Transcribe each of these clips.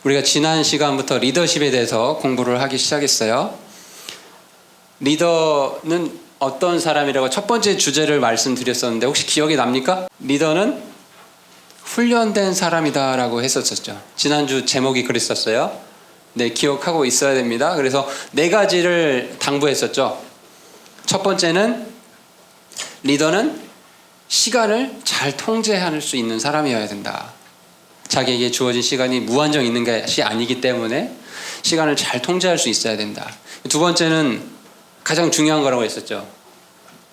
우리가 지난 시간부터 리더십에 대해서 공부를 하기 시작했어요. 리더는 어떤 사람이라고 첫 번째 주제를 말씀드렸었는데 혹시 기억이 납니까? 리더는 훈련된 사람이다라고 했었죠. 지난주 제목이 그랬었어요. 네, 기억하고 있어야 됩니다. 그래서 4가지를 당부했었죠. 첫 번째는 리더는 시간을 잘 통제할 수 있는 사람이어야 된다. 자기에게 주어진 시간이 무한정 있는 것이 아니기 때문에 시간을 잘 통제할 수 있어야 된다. 두 번째는 가장 중요한 거라고 했었죠.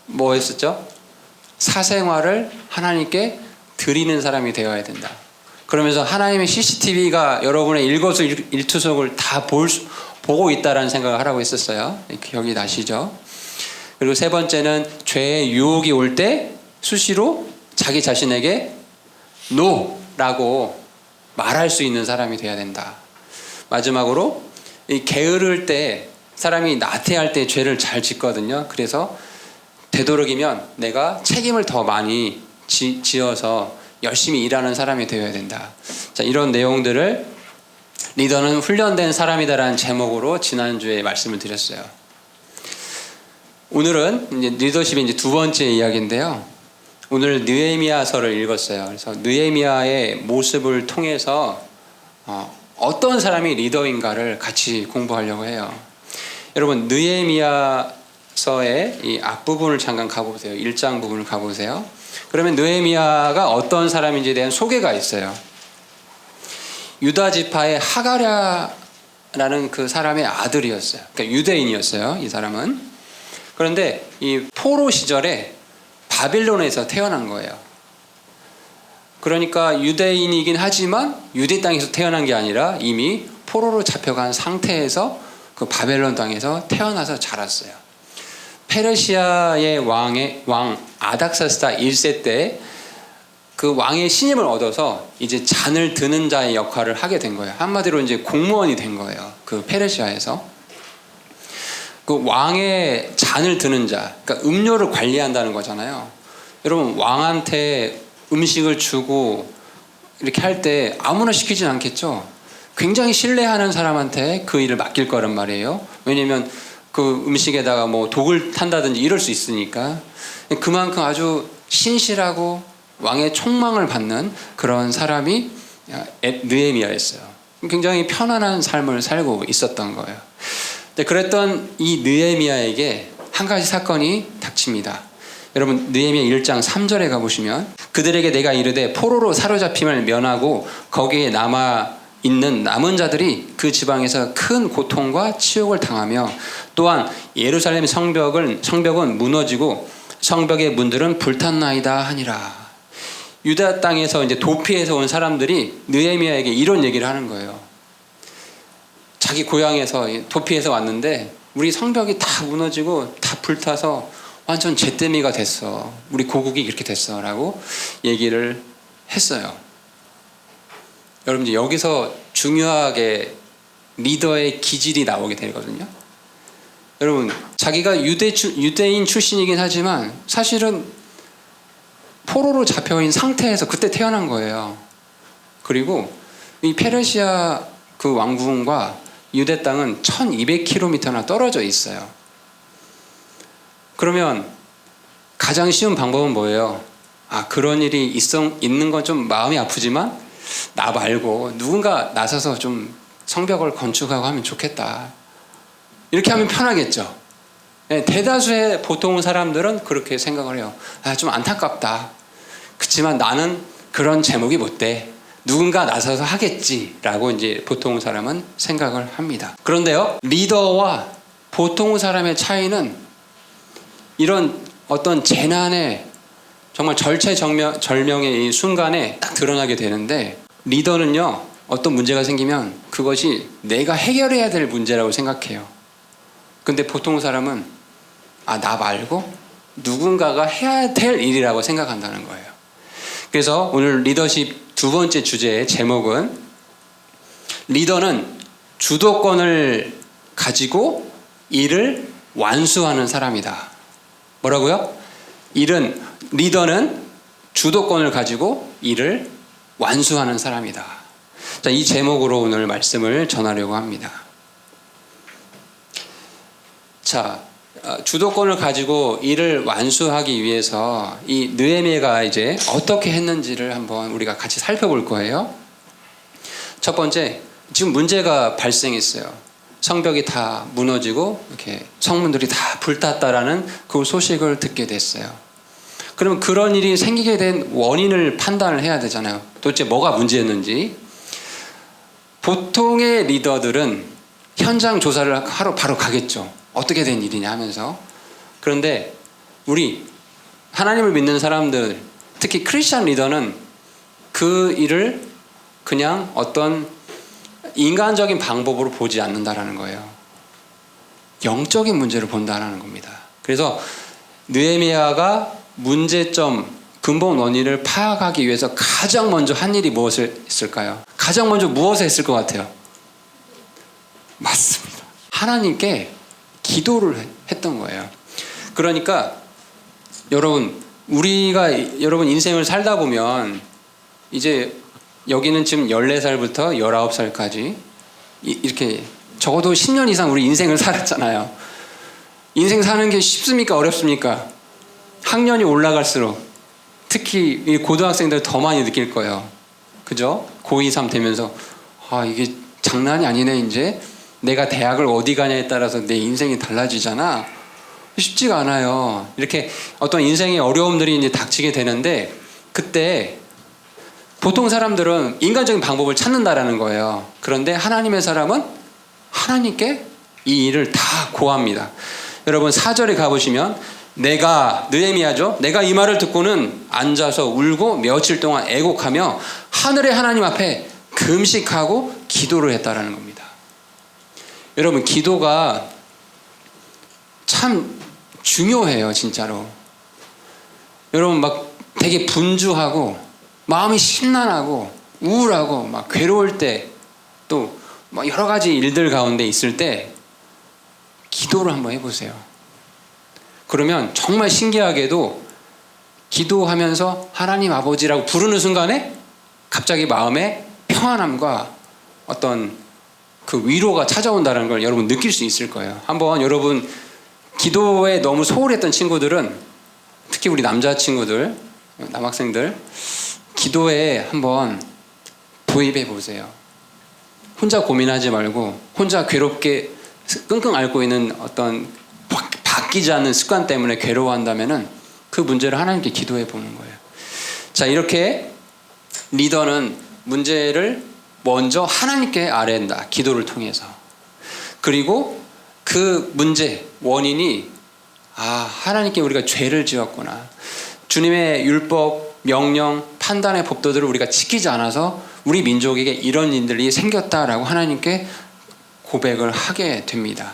뭐 했었죠? 사생활을 하나님께 드리는 사람이 되어야 된다. 그러면서 하나님의 CCTV가 여러분의 일거수일투족을 다 보고 있다라는 생각을 하라고 했었어요. 기억이 나시죠? 그리고 세 번째는 죄의 유혹이 올 때 수시로 자기 자신에게 NO라고 말할 수 있는 사람이 되어야 된다. 마지막으로 이 게으를 때 사람이 나태할 때 죄를 잘 짓거든요. 그래서 되도록이면 내가 책임을 더 많이 지어서 열심히 일하는 사람이 되어야 된다. 자, 이런 내용들을 리더는 훈련된 사람이다라는 제목으로 지난주에 말씀을 드렸어요. 오늘은 이제 리더십의 이제 두 번째 이야기인데요. 오늘 느헤미야서를 읽었어요. 그래서 느헤미야의 모습을 통해서 어떤 사람이 리더인가를 같이 공부하려고 해요. 여러분, 느헤미야서의 이 앞부분을 잠깐 가보세요. 1장 부분을 가보세요. 그러면 느헤미야가 어떤 사람인지에 대한 소개가 있어요. 유다 지파의 하가랴라는 그 사람의 아들이었어요. 그러니까 유대인이었어요. 이 사람은. 그런데 이 포로 시절에 바빌론에서 태어난 거예요. 그러니까 유대인이긴 하지만 유대 땅에서 태어난 게 아니라 이미 포로로 잡혀간 상태에서 그 바벨론 땅에서 태어나서 자랐어요. 페르시아의 왕 아닥사스다 1세 때 그 왕의 신임을 얻어서 이제 잔을 드는 자의 역할을 하게 된 거예요. 한마디로 이제 공무원이 된 거예요. 그 페르시아에서. 그 왕의 잔을 드는 자, 그러니까 음료를 관리한다는 거잖아요. 여러분, 왕한테 음식을 주고 이렇게 할 때 아무나 시키진 않겠죠. 굉장히 신뢰하는 사람한테 그 일을 맡길 거란 말이에요. 왜냐면 그 음식에다가 뭐 독을 탄다든지 이럴 수 있으니까. 그만큼 아주 신실하고 왕의 총망을 받는 그런 사람이 느헤미야였어요. 굉장히 편안한 삶을 살고 있었던 거예요. 그랬던 이 느헤미야에게 한 가지 사건이 닥칩니다. 여러분, 느헤미야 1장 3절에 가보시면 그들에게 내가 이르되 포로로 사로잡힘을 면하고 거기에 남은 자들이 그 지방에서 큰 고통과 치욕을 당하며 또한 예루살렘 성벽은 무너지고 성벽의 문들은 불탔나이다 하니라. 유다 땅에서 이제 도피해서 온 사람들이 느헤미야에게 이런 얘기를 하는 거예요. 자기 고향에서 도피해서 왔는데 우리 성벽이 다 무너지고 다 불타서 완전 잿더미가 됐어. 우리 고국이 이렇게 됐어 라고 얘기를 했어요. 여러분, 이제 여기서 중요하게 리더의 기질이 나오게 되거든요. 여러분, 자기가 유대인 출신이긴 하지만 사실은 포로로 잡혀인 상태에서 그때 태어난 거예요. 그리고 이 페르시아 그 왕궁과 유대 땅은 1200km나 떨어져 있어요. 그러면 가장 쉬운 방법은 뭐예요? 그런 일이 있는 건 좀 마음이 아프지만 나 말고 누군가 나서서 좀 성벽을 건축하고 하면 좋겠다. 이렇게 하면 편하겠죠. 대다수의 보통 사람들은 그렇게 생각을 해요. 좀 안타깝다. 그렇지만 나는 그런 제목이 못 돼. 누군가 나서서 하겠지라고 이제 보통 사람은 생각을 합니다. 그런데요, 리더와 보통 사람의 차이는 이런 어떤 재난의 정말 절체절명의 이 순간에 딱 드러나게 되는데, 리더는요, 어떤 문제가 생기면 그것이 내가 해결해야 될 문제라고 생각해요. 근데 보통 사람은 나 말고 누군가가 해야 될 일이라고 생각한다는 거예요. 그래서 오늘 리더십 두 번째 주제의 제목은 리더는 주도권을 가지고 일을 완수하는 사람이다. 뭐라고요? 리더는 주도권을 가지고 일을 완수하는 사람이다. 자, 이 제목으로 오늘 말씀을 전하려고 합니다. 자, 주도권을 가지고 일을 완수하기 위해서 이 느헤미야가 이제 어떻게 했는지를 한번 우리가 같이 살펴볼 거예요. 첫 번째, 지금 문제가 발생했어요. 성벽이 다 무너지고 이렇게 성문들이 다 불탔다라는 그 소식을 듣게 됐어요. 그러면 그런 일이 생기게 된 원인을 판단을 해야 되잖아요. 도대체 뭐가 문제였는지. 보통의 리더들은 현장 조사를 하러 바로 가겠죠. 어떻게 된 일이냐 하면서. 그런데 우리 하나님을 믿는 사람들, 특히 크리스천 리더는 그 일을 그냥 어떤 인간적인 방법으로 보지 않는다라는 거예요. 영적인 문제를 본다라는 겁니다. 그래서 느헤미야가 문제점, 근본 원인을 파악하기 위해서 가장 먼저 한 일이 무엇을 했을까요? 가장 먼저 무엇을 했을 것 같아요? 맞습니다. 하나님께 기도를 했던 거예요. 그러니까 여러분 인생을 살다 보면 이제 여기는 지금 14살부터 19살까지 이렇게 적어도 10년 이상 우리 인생을 살았잖아요. 인생 사는 게 쉽습니까? 어렵습니까? 학년이 올라갈수록 특히 이 고등학생들 더 많이 느낄 거예요. 그죠? 고2, 3 되면서 이게 장난이 아니네. 이제 내가 대학을 어디 가냐에 따라서 내 인생이 달라지잖아. 쉽지가 않아요. 이렇게 어떤 인생의 어려움들이 이제 닥치게 되는데 그때 보통 사람들은 인간적인 방법을 찾는다라는 거예요. 그런데 하나님의 사람은 하나님께 이 일을 다 고합니다. 여러분 4절에 가보시면 느헤미야죠. 내가 이 말을 듣고는 앉아서 울고 며칠 동안 애곡하며 하늘의 하나님 앞에 금식하고 기도를 했다라는 겁니다. 여러분 기도가 참 중요해요. 진짜로. 여러분 막 되게 분주하고 마음이 심란하고 우울하고 막 괴로울 때 또 막 여러 가지 일들 가운데 있을 때 기도를 한번 해보세요. 그러면 정말 신기하게도 기도하면서 하나님 아버지라고 부르는 순간에 갑자기 마음에 평안함과 어떤 그 위로가 찾아온다는 걸 여러분 느낄 수 있을 거예요. 한번 여러분 기도에 너무 소홀했던 친구들은 특히 우리 남자친구들, 남학생들 기도에 한번 도입해 보세요. 혼자 고민하지 말고 혼자 괴롭게 끙끙 앓고 있는 어떤 바뀌지 않는 습관 때문에 괴로워한다면은 그 문제를 하나님께 기도해 보는 거예요. 자, 이렇게 리더는 문제를 먼저 하나님께 아뢰는다. 기도를 통해서. 그리고 그 문제, 원인이 하나님께 우리가 죄를 지었구나. 주님의 율법, 명령, 판단의 법도들을 우리가 지키지 않아서 우리 민족에게 이런 일들이 생겼다라고 하나님께 고백을 하게 됩니다.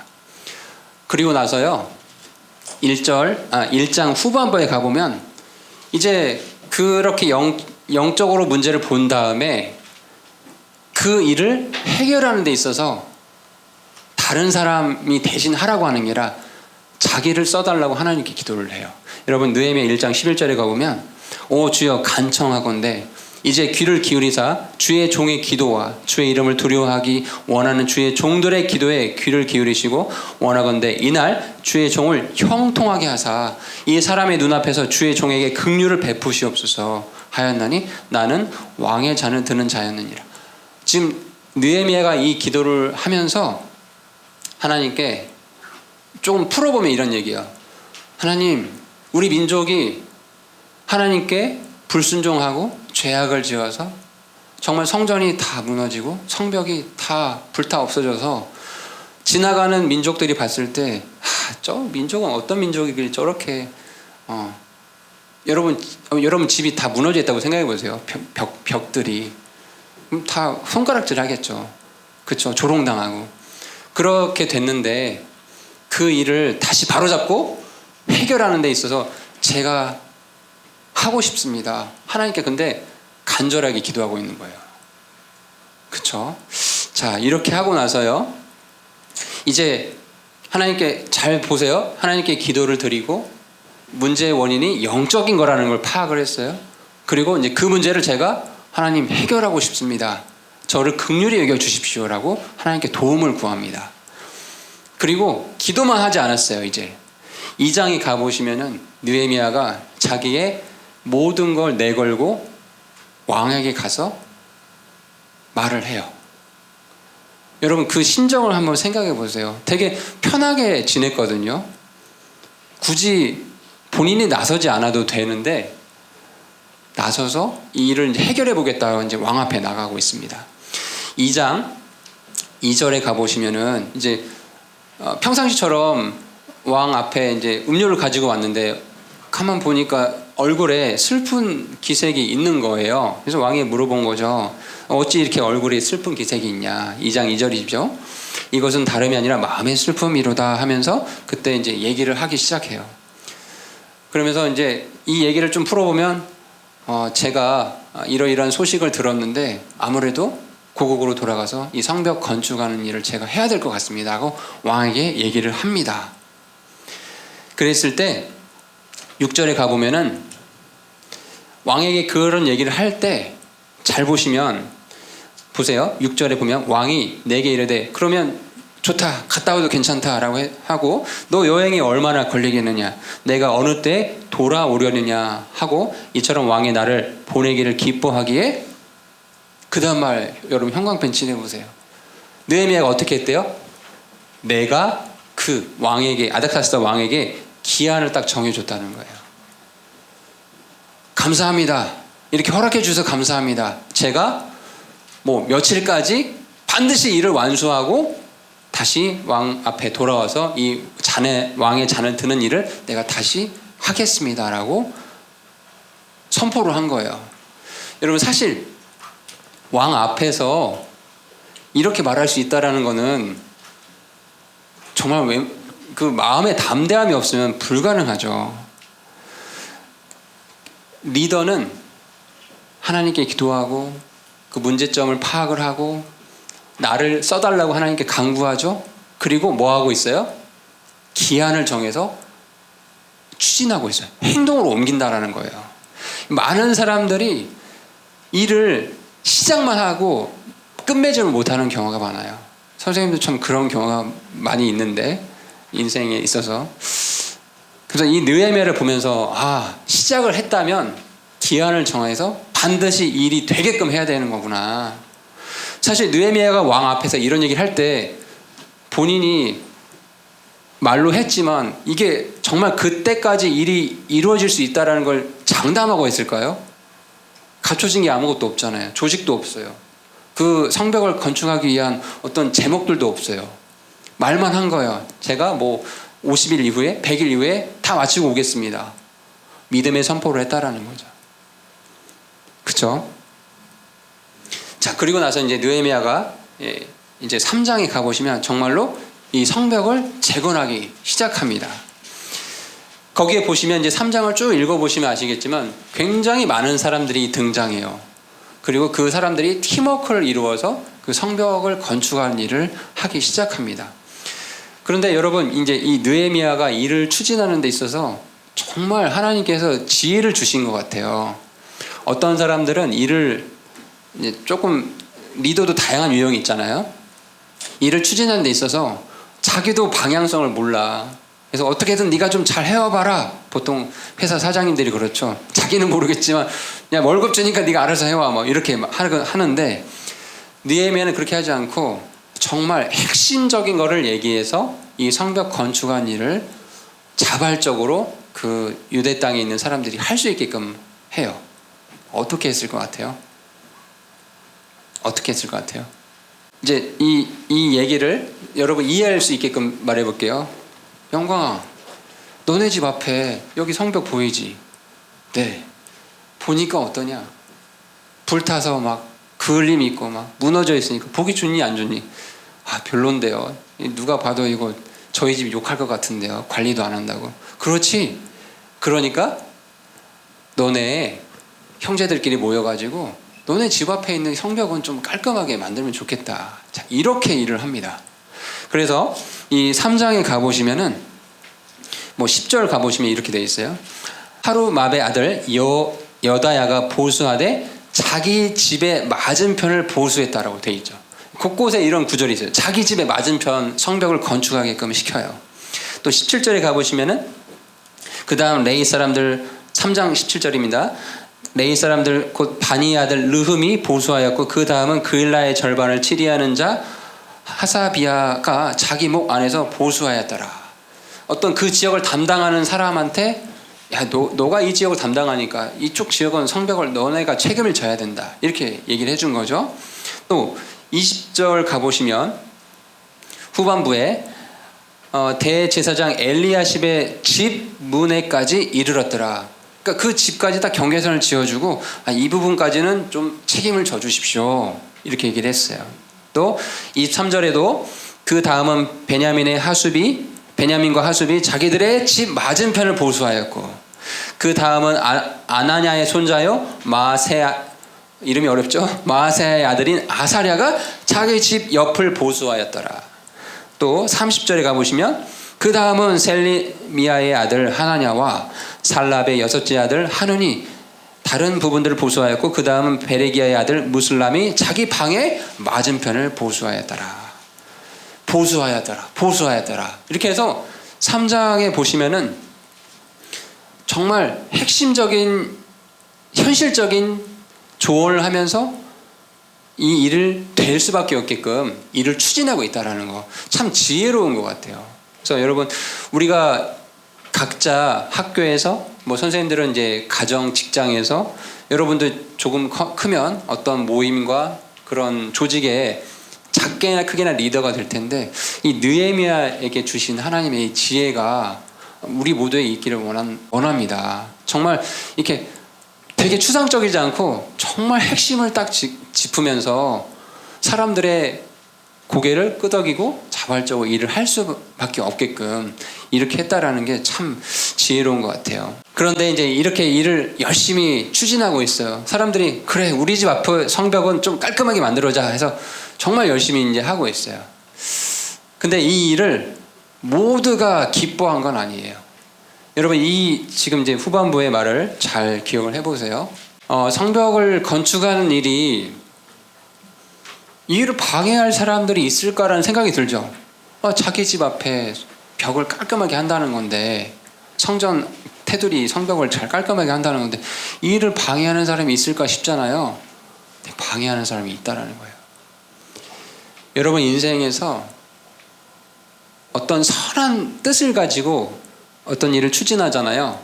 그리고 나서요. 1장 후반부에 가보면 이제 그렇게 영적으로 문제를 본 다음에 그 일을 해결하는 데 있어서 다른 사람이 대신 하라고 하는 게 아니라 자기를 써달라고 하나님께 기도를 해요. 여러분 느헤미야 1장 11절에 가보면 오 주여 간청하건대 이제 귀를 기울이사 주의 종의 기도와 주의 이름을 두려워하기 원하는 주의 종들의 기도에 귀를 기울이시고 원하건대 이날 주의 종을 형통하게 하사 이 사람의 눈앞에서 주의 종에게 긍휼을 베푸시옵소서 하였나니 나는 왕의 잔을 드는 자였느니라. 지금 느헤미야가 이 기도를 하면서 하나님께 조금 풀어보면 이런 얘기야. 하나님, 우리 민족이 하나님께 불순종하고 죄악을 지어서 정말 성전이 다 무너지고 성벽이 다 불타 없어져서 지나가는 민족들이 봤을 때 저 민족은 어떤 민족이길래 저렇게 여러분 집이 다 무너져 있다고 생각해 보세요. 벽들이 다 손가락질 하겠죠. 그렇죠. 조롱당하고 그렇게 됐는데 그 일을 다시 바로잡고 해결하는 데 있어서 제가 하고 싶습니다. 하나님께 근데 간절하게 기도하고 있는 거예요. 그렇죠? 자, 이렇게 하고 나서요. 이제 하나님께 잘 보세요. 하나님께 기도를 드리고 문제의 원인이 영적인 거라는 걸 파악을 했어요. 그리고 이제 그 문제를 제가 하나님 해결하고 싶습니다. 저를 긍휼히 여겨 주십시오라고 하나님께 도움을 구합니다. 그리고 기도만 하지 않았어요. 이제 2장에 가보시면은 느헤미야가 자기의 모든 걸 내걸고 왕에게 가서 말을 해요. 여러분 그 심정을 한번 생각해 보세요. 되게 편하게 지냈거든요. 굳이 본인이 나서지 않아도 되는데 나서서 이 일을 해결해 보겠다고 이제 왕 앞에 나가고 있습니다. 2장 2절에 가보시면은 이제 평상시처럼 왕 앞에 이제 음료를 가지고 왔는데 가만 보니까 얼굴에 슬픈 기색이 있는 거예요. 그래서 왕이 물어본 거죠. 어찌 이렇게 얼굴에 슬픈 기색이 있냐. 2장 2절이죠. 이것은 다름이 아니라 마음의 슬픔이로다 하면서 그때 이제 얘기를 하기 시작해요. 그러면서 이제 이 얘기를 좀 풀어보면 제가 이러이러한 소식을 들었는데 아무래도 고국으로 돌아가서 이 성벽 건축하는 일을 제가 해야 될 것 같습니다 하고 왕에게 얘기를 합니다. 그랬을 때 6절에 가보면은 왕에게 그런 얘기를 할 때 잘 보시면 보세요. 6절에 보면 왕이 내게 이르되 그러면 좋다 갔다 와도 괜찮다라고 하고 너 여행이 얼마나 걸리겠느냐 내가 어느 때 돌아오려느냐 하고 이처럼 왕이 나를 보내기를 기뻐하기에 그 다음 말 여러분 형광펜 칠해보세요. 느헤미야가 어떻게 했대요? 내가 그 왕에게 아닥사스다 왕에게 기한을 딱 정해줬다는 거예요. 감사합니다. 이렇게 허락해 주셔서 감사합니다. 제가 뭐 며칠까지 반드시 일을 완수하고 다시 왕 앞에 돌아와서 이 왕의 잔을 드는 일을 내가 다시 하겠습니다라고 선포를 한 거예요. 여러분 사실 왕 앞에서 이렇게 말할 수 있다라는 거는 정말 그 마음의 담대함이 없으면 불가능하죠. 리더는 하나님께 기도하고 그 문제점을 파악을 하고 나를 써달라고 하나님께 간구하죠. 그리고 뭐 하고 있어요? 기한을 정해서 추진하고 있어요. 행동으로 옮긴다라는 거예요. 많은 사람들이 일을 시작만 하고 끝맺음을 못하는 경우가 많아요. 선생님도 참 그런 경우가 많이 있는데 인생에 있어서 그래서 이 느헤미야를 보면서 시작을 했다면 기한을 정해서 반드시 일이 되게끔 해야 되는 거구나. 사실 느헤미야가 왕 앞에서 이런 얘기를 할 때 본인이 말로 했지만 이게 정말 그때까지 일이 이루어질 수 있다는 걸 장담하고 했을까요? 갖춰진 게 아무것도 없잖아요. 조직도 없어요. 그 성벽을 건축하기 위한 어떤 제목들도 없어요. 말만 한 거예요. 제가 뭐 50일 이후에 100일 이후에 다 마치고 오겠습니다. 믿음의 선포를 했다라는 거죠. 그렇죠? 자, 그리고 나서 이제 느헤미야가 이제 3장에 가보시면 정말로 이 성벽을 재건하기 시작합니다. 거기에 보시면 이제 3장을 쭉 읽어보시면 아시겠지만 굉장히 많은 사람들이 등장해요. 그리고 그 사람들이 팀워크를 이루어서 그 성벽을 건축하는 일을 하기 시작합니다. 그런데 여러분 이제 이 느헤미야가 일을 추진하는 데 있어서 정말 하나님께서 지혜를 주신 것 같아요. 어떤 사람들은 일을 이제 조금 리더도 다양한 유형이 있잖아요. 일을 추진하는 데 있어서 자기도 방향성을 몰라. 그래서 어떻게든 네가 좀 잘 해와봐라. 보통 회사 사장님들이 그렇죠. 자기는 모르겠지만 야 월급 주니까 네가 알아서 해와 뭐 이렇게 하는데 느헤미야는 그렇게 하지 않고 정말 핵심적인 거를 얘기해서 이 성벽 건축한 일을 자발적으로 그 유대 땅에 있는 사람들이 할 수 있게끔 해요. 어떻게 했을 것 같아요? 어떻게 했을 것 같아요? 이제 이 얘기를 여러분 이해할 수 있게끔 말해볼게요. 영광아, 너네 집 앞에 여기 성벽 보이지? 네. 보니까 어떠냐? 불타서 막 그을림 있고 막 무너져 있으니까 보기 좋니 안 좋니? 별론데요. 누가 봐도 이거 저희 집 욕할 것 같은데요. 관리도 안 한다고. 그렇지. 그러니까 너네 형제들끼리 모여가지고 너네 집 앞에 있는 성벽은 좀 깔끔하게 만들면 좋겠다. 자, 이렇게 일을 합니다. 그래서 이 3장에 가보시면은 뭐 10절 가보시면 이렇게 되어 있어요. 하루마베 아들 여다야가 보수하되 자기 집의 맞은편을 보수했다라고 돼 있죠. 곳곳에 이런 구절이 있어요. 자기 집의 맞은편 성벽을 건축하게끔 시켜요. 또 17절에 가보시면은 그 다음 레위 사람들 3장 17절입니다. 레위 사람들 곧 바니의 아들 르흠이 보수하였고 그 다음은 그일라의 절반을 치리하는 자 하사비아가 자기 목 안에서 보수하였더라. 어떤 그 지역을 담당하는 사람한테 야, 너가 이 지역을 담당하니까 이쪽 지역은 성벽을 너네가 책임을 져야 된다. 이렇게 얘기를 해준 거죠. 또 20절 가보시면 후반부에 대제사장 엘리야십의 집 문에까지 이르렀더라. 그러니까 그 집까지 딱 경계선을 지어주고 이 부분까지는 좀 책임을 져주십시오. 이렇게 얘기를 했어요. 또 23절에도 그 다음은 베냐민과 하숲이 자기들의 집 맞은편을 보수하였고 그 다음은 아나냐의 손자요 마세야 이름이 어렵죠. 마세야의 아들인 아사랴가 자기 집 옆을 보수하였더라. 또 30절에 가보시면 그 다음은 셀미야의 아들 하나냐와 살랍의 여섯째 아들 하눈이 다른 부분들을 보수하였고 그 다음은 베레기야의 아들 무슬람이 자기 방의 맞은편을 보수하였더라. 보수하였더라. 이렇게 해서 3장에 보시면은 정말 핵심적인 현실적인 조언을 하면서 이 일을 될 수밖에 없게끔 일을 추진하고 있다는 거 참 지혜로운 것 같아요. 그래서 여러분 우리가 각자 학교에서 뭐 선생님들은 이제 가정 직장에서 여러분들 조금 크면 어떤 모임과 그런 조직에 작게나 크게나 리더가 될 텐데 이 느헤미야에게 주신 하나님의 이 지혜가 우리 모두에 있기를 원합니다. 정말 이렇게 되게 추상적이지 않고 정말 핵심을 딱 짚으면서 사람들의 고개를 끄덕이고 자발적으로 일을 할 수밖에 없게끔 이렇게 했다라는 게 참 지혜로운 것 같아요. 그런데 이제 이렇게 일을 열심히 추진하고 있어요. 사람들이 그래 우리 집 앞에 성벽은 좀 깔끔하게 만들어자 해서 정말 열심히 이제 하고 있어요. 근데 이 일을 모두가 기뻐한 건 아니에요. 여러분 이 지금 이제 후반부의 말을 잘 기억을 해보세요. 성벽을 건축하는 일이 이 일을 방해할 사람들이 있을까라는 생각이 들죠. 자기 집 앞에 벽을 깔끔하게 한다는 건데 성전 테두리 성벽을 잘 깔끔하게 한다는 건데 이 일을 방해하는 사람이 있을까 싶잖아요. 방해하는 사람이 있다라는 거예요. 여러분 인생에서 어떤 선한 뜻을 가지고 어떤 일을 추진하잖아요.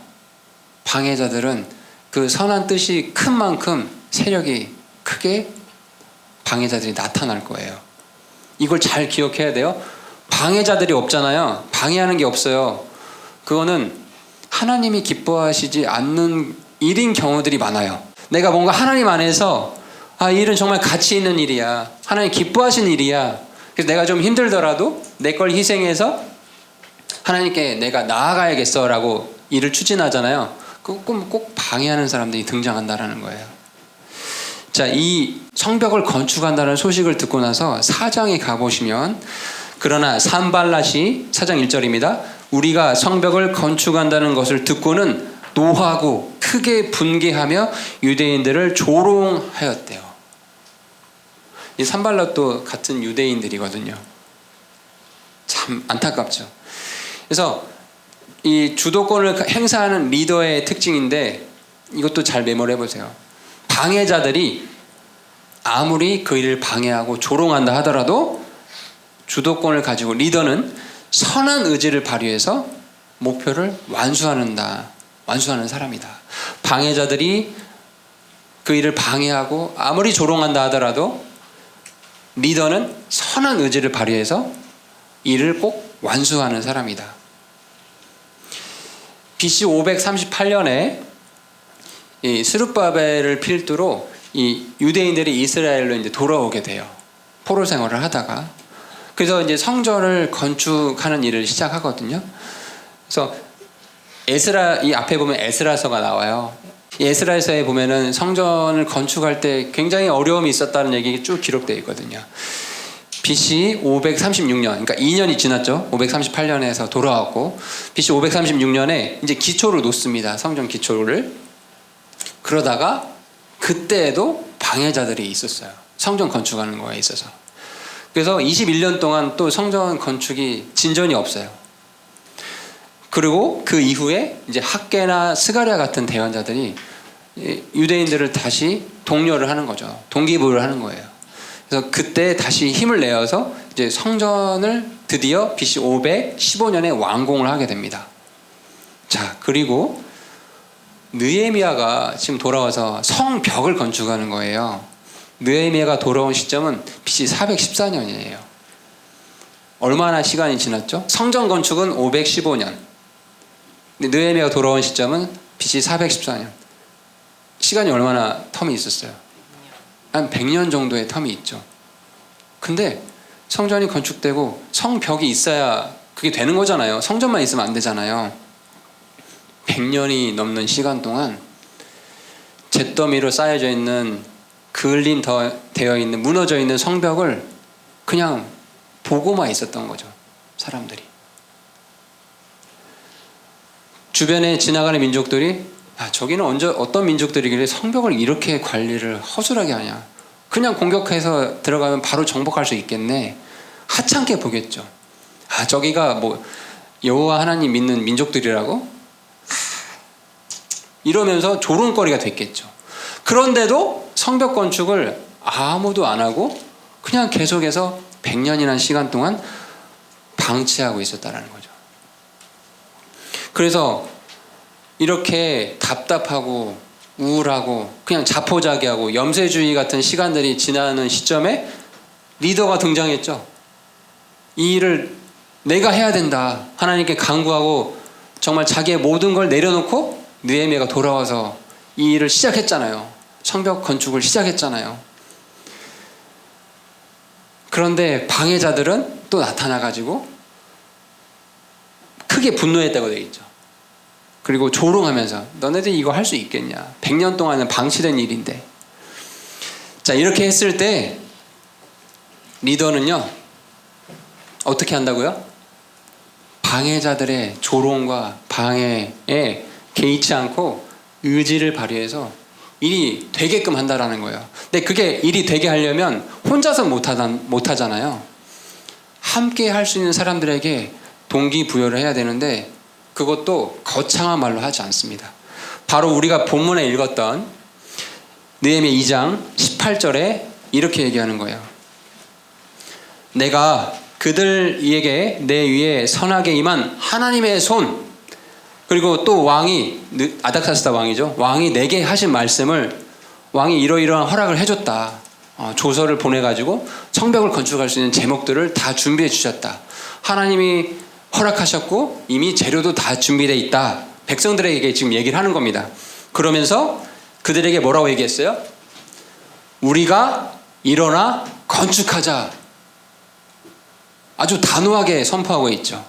방해자들은 그 선한 뜻이 큰 만큼 세력이 크게 방해자들이 나타날 거예요. 이걸 잘 기억해야 돼요. 방해자들이 없잖아요. 방해하는 게 없어요. 그거는 하나님이 기뻐하시지 않는 일인 경우들이 많아요. 내가 뭔가 하나님 안에서 이 일은 정말 가치 있는 일이야. 하나님 기뻐하시는 일이야. 그래서 내가 좀 힘들더라도 내 걸 희생해서 하나님께 내가 나아가야겠어 라고 일을 추진하잖아요. 꼭 방해하는 사람들이 등장한다는 거예요. 자, 이 성벽을 건축한다는 소식을 듣고 나서 4장에 가보시면 그러나 산발랏이 4장 1절입니다. 우리가 성벽을 건축한다는 것을 듣고는 노하고 크게 분개하며 유대인들을 조롱하였대요. 이 산발랏도 같은 유대인들이거든요. 참 안타깝죠. 그래서 이 주도권을 행사하는 리더의 특징인데 이것도 잘 메모를 해보세요. 방해자들이 아무리 그 일을 방해하고 조롱한다 하더라도 주도권을 가지고 리더는 선한 의지를 발휘해서 목표를 완수하는 사람이다. 방해자들이 그 일을 방해하고 아무리 조롱한다 하더라도 리더는 선한 의지를 발휘해서 일을 꼭 완수하는 사람이다. BC 538년에 이 스룹바벨을 필두로 이 유대인들이 이스라엘로 이제 돌아오게 돼요. 포로 생활을 하다가 그래서 이제 성전을 건축하는 일을 시작하거든요. 그래서 에스라 이 앞에 보면 에스라서가 나와요. 이 에스라서에 보면은 성전을 건축할 때 굉장히 어려움이 있었다는 얘기 쭉 기록되어 있거든요. BC 536년, 그러니까 2년이 지났죠. 538년에서 돌아왔고 BC 536년에 이제 기초를 놓습니다. 성전 기초를. 그러다가 그때에도 방해자들이 있었어요. 성전 건축하는 거에 있어서. 그래서 21년 동안 또 성전 건축이 진전이 없어요. 그리고 그 이후에 이제 학계나 스가랴 같은 대언자들이 유대인들을 다시 독려를 하는 거죠. 동기부여를 하는 거예요. 그래서 그때 다시 힘을 내어서 이제 성전을 드디어 BC 515년에 완공을 하게 됩니다. 자, 그리고 느헤미야가 지금 돌아와서 성벽을 건축하는 거예요. 느헤미야가 돌아온 시점은 BC 414년이에요. 얼마나 시간이 지났죠? 성전 건축은 515년. 느헤미야가 돌아온 시점은 BC 414년. 시간이 얼마나 텀이 있었어요? 한 100년 정도의 텀이 있죠. 근데 성전이 건축되고 성벽이 있어야 그게 되는 거잖아요. 성전만 있으면 안 되잖아요. 100년이 넘는 시간 동안 잿더미로 쌓여져 있는 그을림 되어 있는 무너져 있는 성벽을 그냥 보고만 있었던 거죠. 사람들이. 주변에 지나가는 민족들이 저기는 어떤 민족들이길래 성벽을 이렇게 관리를 허술하게 하냐. 그냥 공격해서 들어가면 바로 정복할 수 있겠네. 하찮게 보겠죠. 저기가 뭐 여호와 하나님 믿는 민족들이라고? 이러면서 조롱거리가 됐겠죠. 그런데도 성벽 건축을 아무도 안 하고 그냥 계속해서 100년이라는 시간 동안 방치하고 있었다는 거죠. 그래서 이렇게 답답하고 우울하고 그냥 자포자기하고 염세주의 같은 시간들이 지나는 시점에 리더가 등장했죠. 이 일을 내가 해야 된다. 하나님께 간구하고 정말 자기의 모든 걸 내려놓고 느헤미야가 돌아와서 이 일을 시작했잖아요. 성벽 건축을 시작했잖아요. 그런데 방해자들은 또 나타나가지고 크게 분노했다고 되어 있죠. 그리고 조롱하면서 너네들 이거 할 수 있겠냐. 100년 동안은 방치된 일인데. 자, 이렇게 했을 때 리더는요 어떻게 한다고요? 방해자들의 조롱과 방해에 개의치 않고 의지를 발휘해서 일이 되게끔 한다라는 거예요. 근데 그게 일이 되게 하려면 혼자서 못하잖아요. 함께 할 수 있는 사람들에게 동기부여를 해야 되는데 그것도 거창한 말로 하지 않습니다. 바로 우리가 본문에 읽었던 느헤미야 2장 18절에 이렇게 얘기하는 거예요. 내가 그들에게 내 위에 선하게 임한 하나님의 손, 그리고 또 왕이 아닥사스다 왕이죠. 왕이 내게 하신 말씀을 왕이 이러이러한 허락을 해줬다. 조서를 보내가지고 성벽을 건축할 수 있는 제목들을 다 준비해 주셨다. 하나님이 허락하셨고 이미 재료도 다 준비되어 있다. 백성들에게 지금 얘기를 하는 겁니다. 그러면서 그들에게 뭐라고 얘기했어요? 우리가 일어나 건축하자. 아주 단호하게 선포하고 있죠.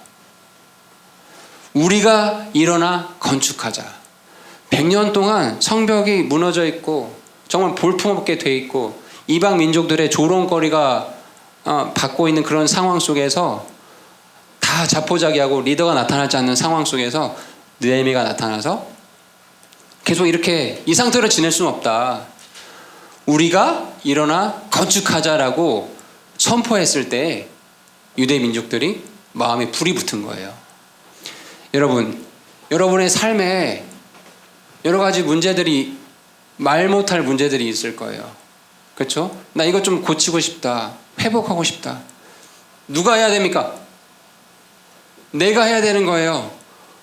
우리가 일어나 건축하자. 100년 동안 성벽이 무너져 있고 정말 볼품없게 돼 있고 이방 민족들의 조롱거리가 받고 있는 그런 상황 속에서 다 자포자기하고 리더가 나타나지 않는 상황 속에서 느헤미야가 나타나서 계속 이렇게 이 상태로 지낼 수는 없다. 우리가 일어나 건축하자라고 선포했을 때 유대 민족들이 마음에 불이 붙은 거예요. 여러분의 삶에 여러 가지 문제들이 말 못할 문제들이 있을 거예요. 그렇죠? 나 이것 좀 고치고 싶다. 회복하고 싶다. 누가 해야 됩니까? 내가 해야 되는 거예요.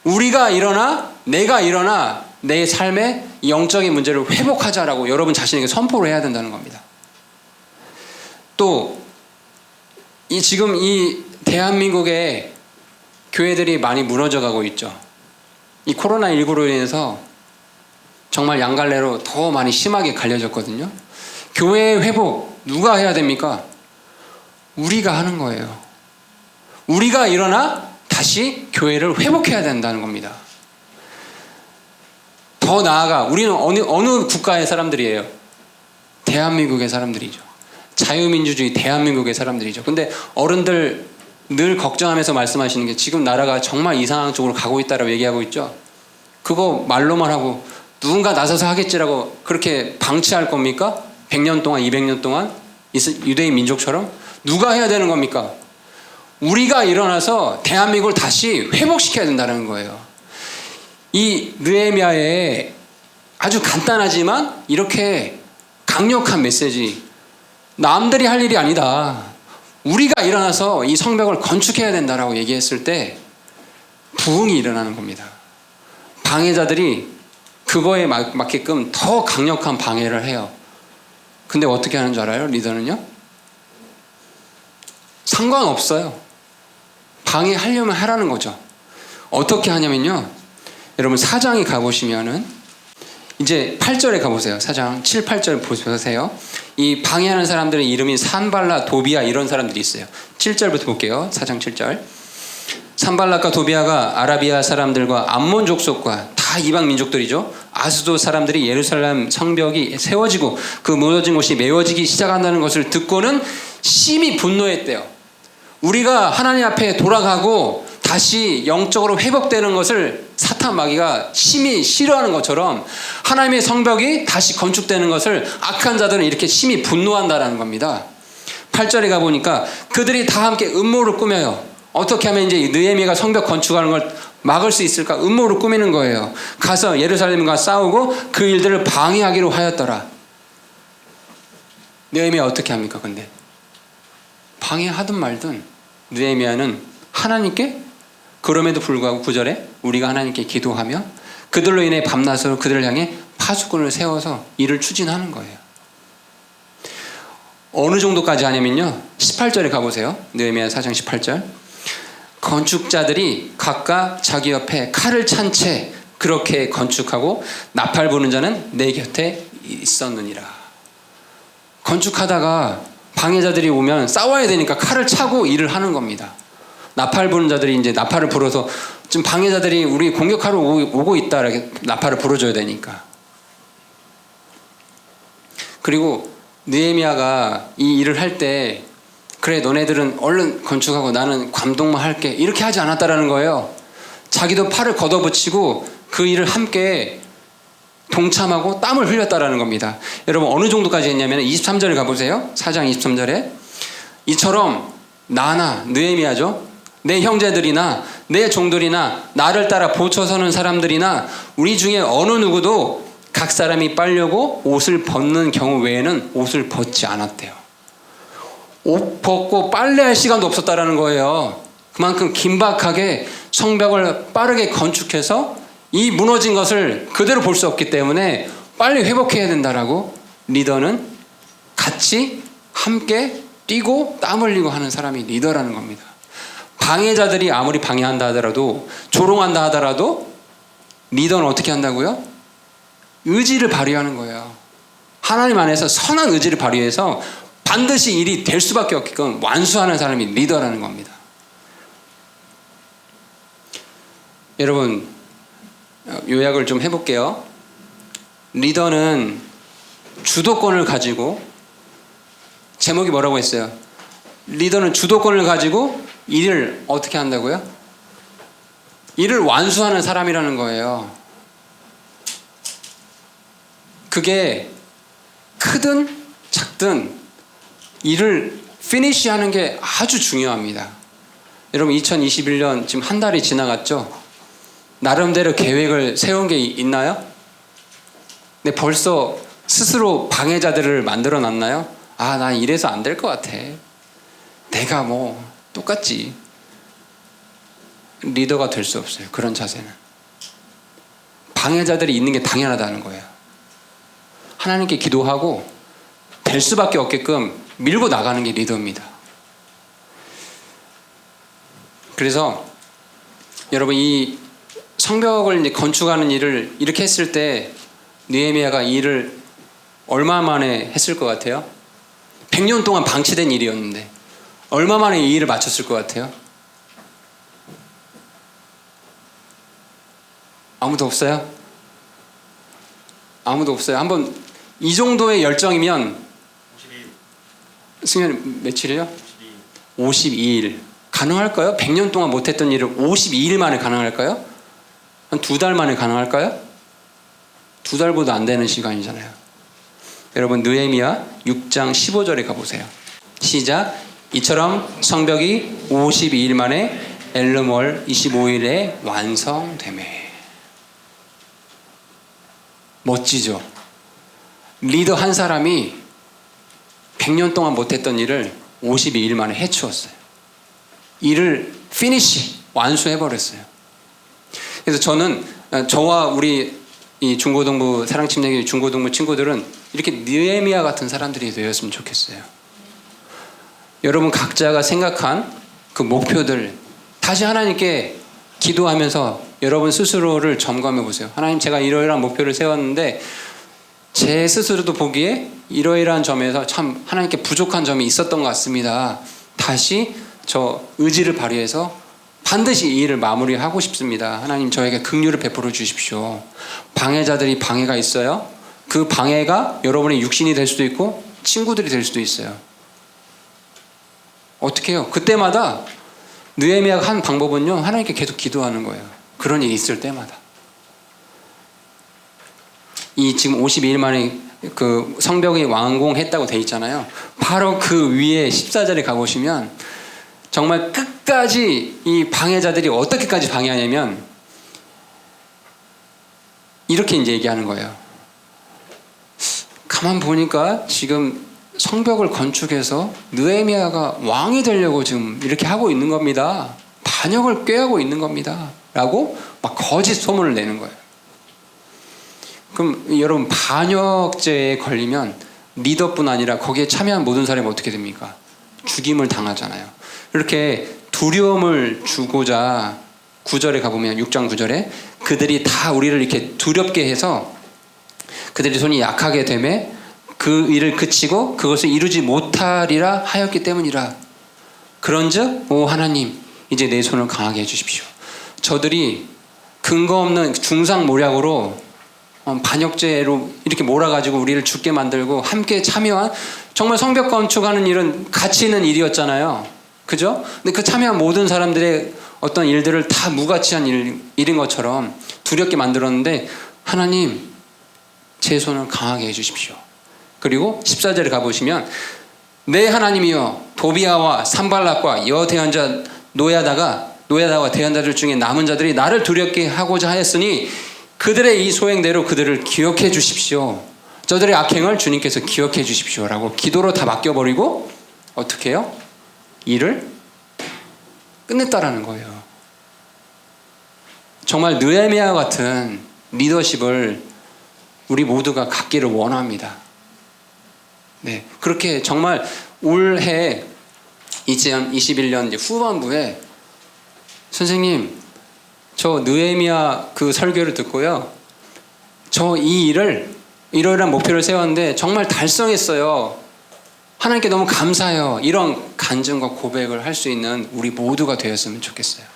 우리가 일어나, 내가 일어나 내 삶의 영적인 문제를 회복하자라고 여러분 자신에게 선포를 해야 된다는 겁니다. 또 지금 이 대한민국의 교회들이 많이 무너져 가고 있죠. 이 코로나19로 인해서 정말 양갈래로 더 많이 심하게 갈려졌거든요. 교회의 회복 누가 해야 됩니까? 우리가 하는 거예요. 우리가 일어나 다시 교회를 회복해야 된다는 겁니다. 더 나아가 우리는 어느 국가의 사람들이에요? 대한민국의 사람들이죠. 자유민주주의 대한민국의 사람들이죠. 근데 어른들 늘 걱정하면서 말씀하시는 게 지금 나라가 정말 이상한 쪽으로 가고 있다라고 얘기하고 있죠. 그거 말로만 하고 누군가 나서서 하겠지라고 그렇게 방치할 겁니까? 100년 동안 200년 동안 유대인 민족처럼 누가 해야 되는 겁니까? 우리가 일어나서 대한민국을 다시 회복시켜야 된다는 거예요. 이 느헤미야의 아주 간단하지만 이렇게 강력한 메시지, 남들이 할 일이 아니다. 우리가 일어나서 이 성벽을 건축해야 된다라고 얘기했을 때 부흥이 일어나는 겁니다. 방해자들이 그거에 맞게끔 더 강력한 방해를 해요. 근데 어떻게 하는 줄 알아요? 리더는요? 상관없어요. 방해하려면 하라는 거죠. 어떻게 하냐면요. 여러분 4장에 가보시면은 이제 8절에 가보세요. 4장 7, 8절 보세요. 이 방해하는 사람들의 이름이 산발라, 도비아 이런 사람들이 있어요. 7절부터 볼게요. 4장 7절. 산발락과 도비아가 아라비아 사람들과 암몬 족속과 다 이방 민족들이죠. 아수도 사람들이 예루살렘 성벽이 세워지고 그 무너진 곳이 메워지기 시작한다는 것을 듣고는 심히 분노했대요. 우리가 하나님 앞에 돌아가고 다시 영적으로 회복되는 것을 사탄 마귀가 심히 싫어하는 것처럼 하나님의 성벽이 다시 건축되는 것을 악한 자들은 이렇게 심히 분노한다라는 겁니다. 8절에 가보니까 그들이 다 함께 음모를 꾸며요. 어떻게 하면 이제 느헤미야가 성벽 건축하는 걸 막을 수 있을까? 음모를 꾸미는 거예요. 가서 예루살렘과 싸우고 그 일들을 방해하기로 하였더라. 느헤미야 어떻게 합니까? 근데 방해하든 말든 느헤미야는 하나님께, 그럼에도 불구하고 9절에 우리가 하나님께 기도하며 그들로 인해 밤낮으로 그들을 향해 파수꾼을 세워서 일을 추진하는 거예요. 어느 정도까지 하냐면요. 18절에 가보세요. 느헤미야 4장 18절. 건축자들이 각각 자기 옆에 칼을 찬 채 그렇게 건축하고 나팔 부는 자는 내 곁에 있었느니라. 건축하다가 방해자들이 오면 싸워야 되니까 칼을 차고 일을 하는 겁니다. 나팔 부는 자들이 이제 나팔을 불어서 지금 방해자들이 우리 공격하러 오고 있다 이렇게 나팔을 불어줘야 되니까. 그리고 느헤미야가 이 일을 할 때 그래 너네들은 얼른 건축하고 나는 감독만 할게 이렇게 하지 않았다라는 거예요. 자기도 팔을 걷어붙이고 그 일을 함께 동참하고 땀을 흘렸다라는 겁니다. 여러분 어느 정도까지 했냐면 23절에 가보세요. 4장 23절에 이처럼 나나 느헤미야죠. 내 형제들이나 내 종들이나 나를 따라 보초서는 사람들이나 우리 중에 어느 누구도 각 사람이 빨려고 옷을 벗는 경우 외에는 옷을 벗지 않았대요. 옷 벗고 빨래할 시간도 없었다라는 거예요. 그만큼 긴박하게 성벽을 빠르게 건축해서 이 무너진 것을 그대로 볼 수 없기 때문에 빨리 회복해야 된다라고 리더는 같이 함께 뛰고 땀 흘리고 하는 사람이 리더라는 겁니다. 방해자들이 아무리 방해한다 하더라도 조롱한다 하더라도 리더는 어떻게 한다고요? 의지를 발휘하는 거예요. 하나님 안에서 선한 의지를 발휘해서 반드시 일이 될 수밖에 없게끔 완수하는 사람이 리더라는 겁니다. 여러분 요약을 좀 해볼게요. 리더는 주도권을 가지고, 제목이 뭐라고 했어요? 리더는 주도권을 가지고 일을 어떻게 한다고요? 일을 완수하는 사람이라는 거예요. 그게 크든 작든 일을 피니시하는 게 아주 중요합니다. 여러분 2021년 지금 한 달이 지나갔죠? 나름대로 계획을 세운 게 있나요? 근데 벌써 스스로 방해자들을 만들어 놨나요? 아, 난 이래서 안 될 것 같아. 내가 뭐 똑같지. 리더가 될 수 없어요. 그런 자세는. 방해자들이 있는 게 당연하다는 거예요. 하나님께 기도하고 될 수밖에 없게끔 밀고 나가는 게 리더입니다. 그래서 여러분 이 성벽을 이제 건축하는 일을 이렇게 했을 때 느헤미야가 이 일을 얼마 만에 했을 것 같아요? 100년 동안 방치된 일이었는데 얼마 만에 이 일을 마쳤을 것 같아요? 아무도 없어요? 아무도 없어요. 한번 이 정도의 열정이면 52일. 승현이 며칠이에요? 52일. 가능할까요? 100년 동안 못했던 일을 52일 만에 가능할까요? 한 2달 만에 가능할까요? 2달보다 안 되는 시간이잖아요. 여러분 느헤미야 6장 15절에 가보세요. 시작. 이처럼 성벽이 52일 만에 엘르몰 25일에 완성되매. 멋지죠? 리더 한 사람이 100년 동안 못했던 일을 52일 만에 해치웠어요. 일을 피니시, 완수해버렸어요. 그래서 저는 저와 우리 이 중고등부 사랑침례교회 중고등부 친구들은 이렇게 느헤미야 같은 사람들이 되었으면 좋겠어요. 여러분 각자가 생각한 그 목표들 다시 하나님께 기도하면서 여러분 스스로를 점검해 보세요. 하나님, 제가 이러이러한 목표를 세웠는데 제 스스로도 보기에 이러이러한 점에서 참 하나님께 부족한 점이 있었던 것 같습니다. 다시 저 의지를 발휘해서 반드시 이 일을 마무리하고 싶습니다. 하나님, 저에게 긍휼을 베풀어 주십시오. 방해자들이 방해가 있어요. 그 방해가 여러분의 육신이 될 수도 있고 친구들이 될 수도 있어요. 어떻게 해요? 그때마다 느헤미야가 한 방법은요, 하나님께 계속 기도하는 거예요. 그런 일이 있을 때마다. 이 지금 52일 만에 그 성벽이 완공했다고 돼 있잖아요. 바로 그 위에 14절에 가보시면 정말 끝까지 이 방해자들이 어떻게까지 방해하냐면 이렇게 이제 얘기하는 거예요. 가만 보니까 지금 성벽을 건축해서 느헤미야가 왕이 되려고 지금 이렇게 하고 있는 겁니다. 반역을 꾀하고 있는 겁니다. 라고 막 거짓 소문을 내는 거예요. 그럼 여러분, 반역죄에 걸리면 리더뿐 아니라 거기에 참여한 모든 사람이 어떻게 됩니까? 죽임을 당하잖아요. 이렇게 두려움을 주고자 9절에 가보면 6장 9절에 그들이 다 우리를 이렇게 두렵게 해서 그들의 손이 약하게 되매 그 일을 그치고 그것을 이루지 못하리라 하였기 때문이라. 그런즉 오 하나님, 이제 내 손을 강하게 해주십시오. 저들이 근거 없는 중상모략으로 반역죄로 이렇게 몰아가지고 우리를 죽게 만들고 함께 참여한, 정말 성벽 건축하는 일은 가치 있는 일이었잖아요. 그죠? 근데 그 참여한 모든 사람들의 어떤 일들을 다 무가치한 일인 것처럼 두렵게 만들었는데, 하나님, 제 손을 강하게 해주십시오. 그리고 14절에 가보시면 내 하나님이여, 도비아와 산발락과 여대언자 노야다와 대언자들 중에 남은 자들이 나를 두렵게 하고자 하였으니 그들의 이 소행대로 그들을 기억해 주십시오. 저들의 악행을 주님께서 기억해 주십시오 라고 기도로 다 맡겨버리고 어떻게 해요? 일을 끝냈다라는 거예요. 정말 느헤미야 같은 리더십을 우리 모두가 갖기를 원합니다. 네, 그렇게 정말 올해 2021년 후반부에 선생님, 저 느헤미야 그 설교를 듣고요, 저 이 일을 이러이러한 목표를 세웠는데 정말 달성했어요. 하나님께 너무 감사해요. 이런 간증과 고백을 할 수 있는 우리 모두가 되었으면 좋겠어요.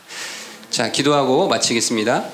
자, 기도하고 마치겠습니다.